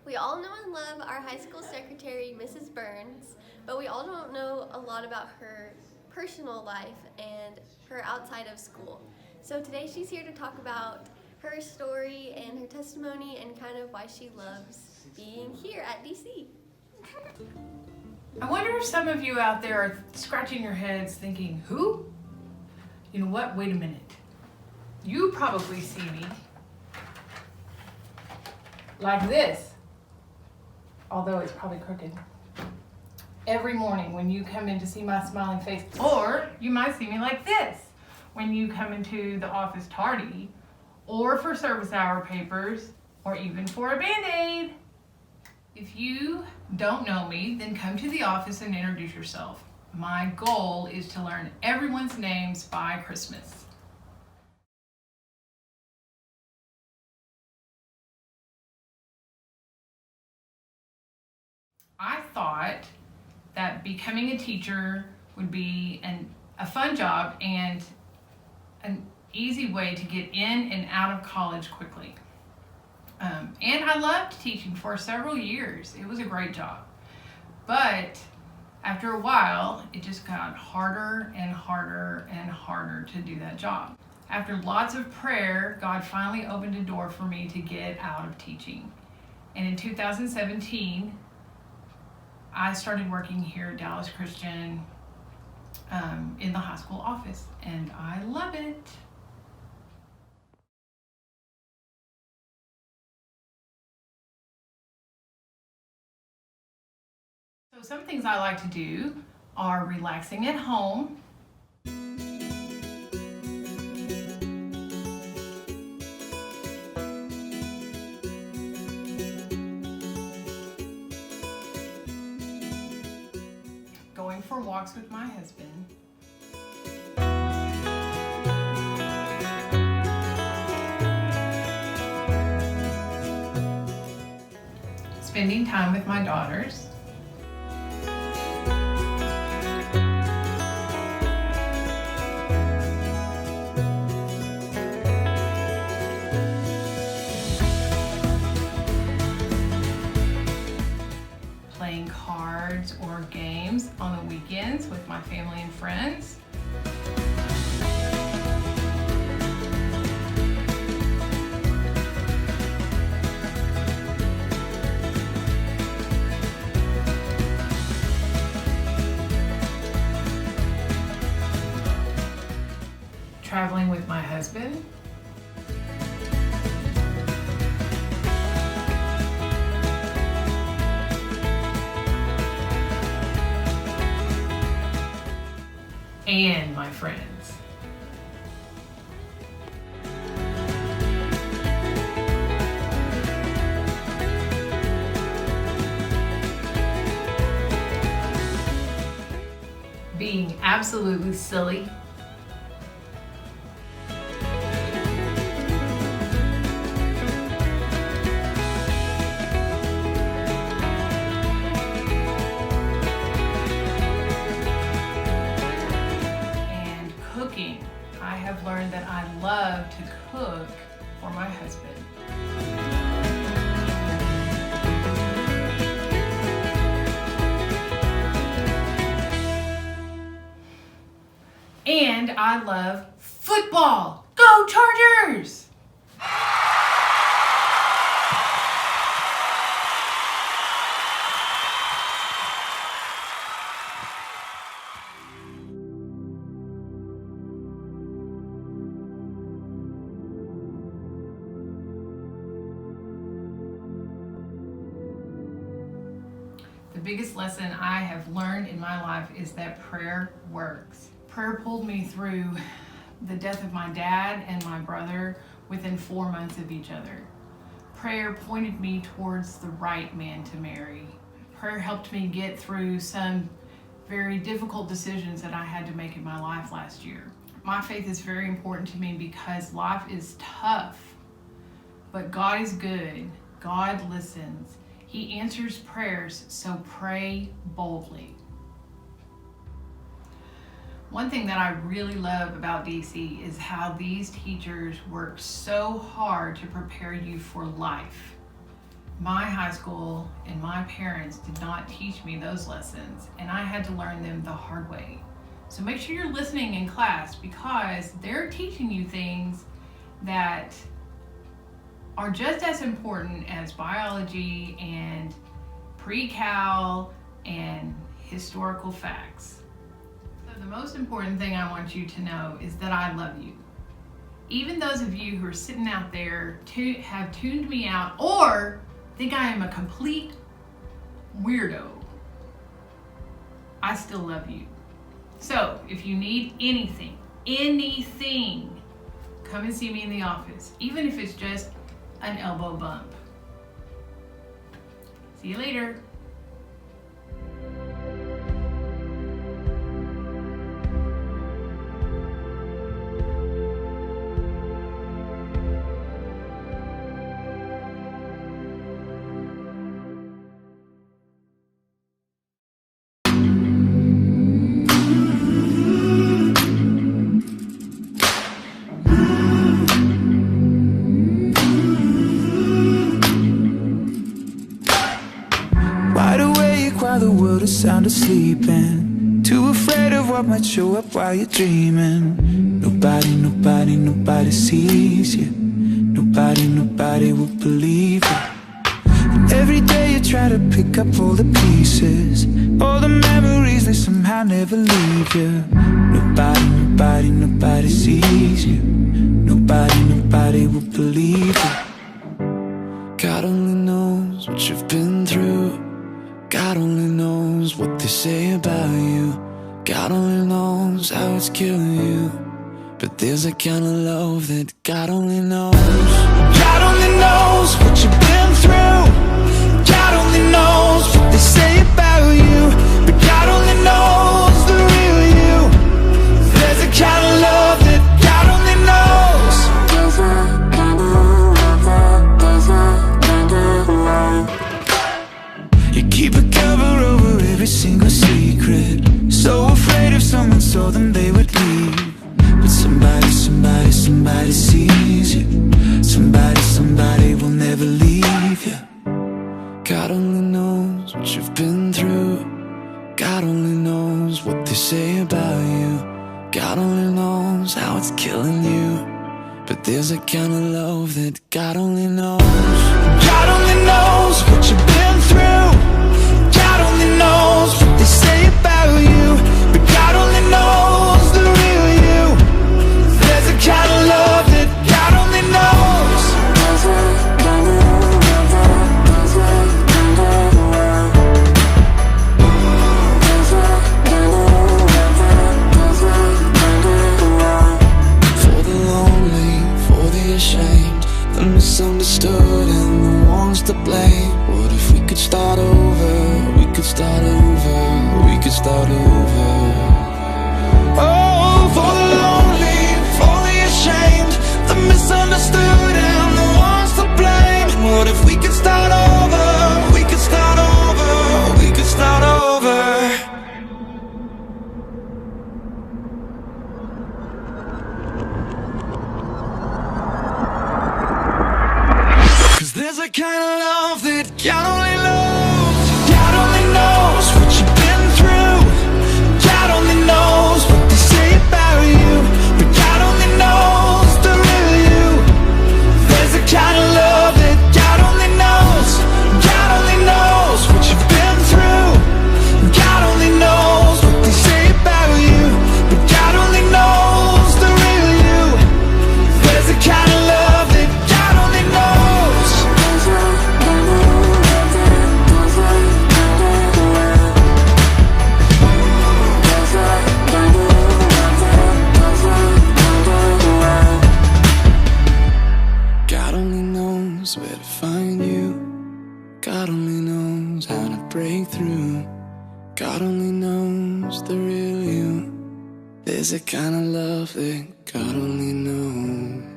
We all know and love our high school secretary, Mrs. Burns, but we all don't know a lot about her personal life and her outside of school. So today she's here to talk about her story and her testimony and kind of why she loves being here at DC. I wonder if some of you out there are scratching your heads thinking, who? You know what? Wait a minute. You probably see me like this, although it's probably crooked. Every morning when you come in to see my smiling face, or you might see me like this when you come into the office tardy, or for service hour papers, or even for a Band-Aid. If you don't know me, then come to the office and introduce yourself. My goal is to learn everyone's names by Christmas. I thought that becoming a teacher would be a fun job and an easy way to get in and out of college quickly. And I loved teaching for several years. It was a great job. But after a while, it just got harder and harder and harder to do that job. After lots of prayer, God finally opened a door for me to get out of teaching. And in 2017, I started working here at Dallas Christian in the high school office, and I love it. So some things I like to do are relaxing at home, going for walks with my husband, spending time with my daughters, playing cards or games on the weekends with my family and friends, traveling with my husband, and my friends. Being absolutely silly. Cooking. I have learned that I love to cook for my husband. And I love football. Go Chargers! The biggest lesson I have learned in my life is that prayer works. Prayer pulled me through the death of my dad and my brother within 4 months of each other. Prayer pointed me towards the right man to marry. Prayer helped me get through some very difficult decisions that I had to make in my life last year. My faith is very important to me because life is tough, but God is good. God listens. He answers prayers, so pray boldly. One thing that I really love about DC is how these teachers work so hard to prepare you for life. my high school and my parents did not teach me those lessons, and I had to learn them the hard way. So make sure you're listening in class, because they're teaching you things that are just as important as biology and pre-cal and historical facts. So the most important thing I want you to know is that I love you. Even those of you who are sitting out there have tuned me out or think I am a complete weirdo, I still love you. So if you need anything, come and see me in the office, even if it's just an elbow bump. See you later. While the world is sound asleep, and too afraid of what might show up while you're dreaming. Nobody sees you. Nobody will believe you. And every day you try to pick up all the pieces, all the memories, they somehow never leave you. Nobody sees you. Nobody will believe you. God only knows what you've been through. God only knows what they say about you. God only knows how it's killing you. But there's a kind of love that God only knows. God only knows what you've been through. God only knows what they say about you. But God only knows the real you. There's a kind of love that God only knows. There's a kind of love. You keep a cover over every single secret, so afraid if someone saw them they would leave. But somebody sees you. Somebody will never leave you. God only knows what you've been through. God only knows what they say about you. God only knows how it's killing you. But there's a kind of love that God only knows. God only knows what you've been through. God only knows what they say about you. But God only knows the real you. There's a kind of love that God only knows. There's a kind of love. There's a kind of love. There's a kind of love. There's a kind of love. For the lonely, for the ashamed, the misunderstood and the ones to blame. What if we could start over? We could start over. We could start over. Oh, for the lonely, for the ashamed, the misunderstood and the ones to blame. What if we could start over? We could start over. We could start over. There's a kind of love that God only knows. God only knows what you've been through. God only knows what they say about you. But God only knows the real you. There's a kind of love that God only knows. God only knows what you've been through. God only knows what they say about you. But God only knows the real you. There's a kind of love that God only knows. God only knows where to find you. God only knows how to break through. God only knows the real you. There's a kind of love that God only knows.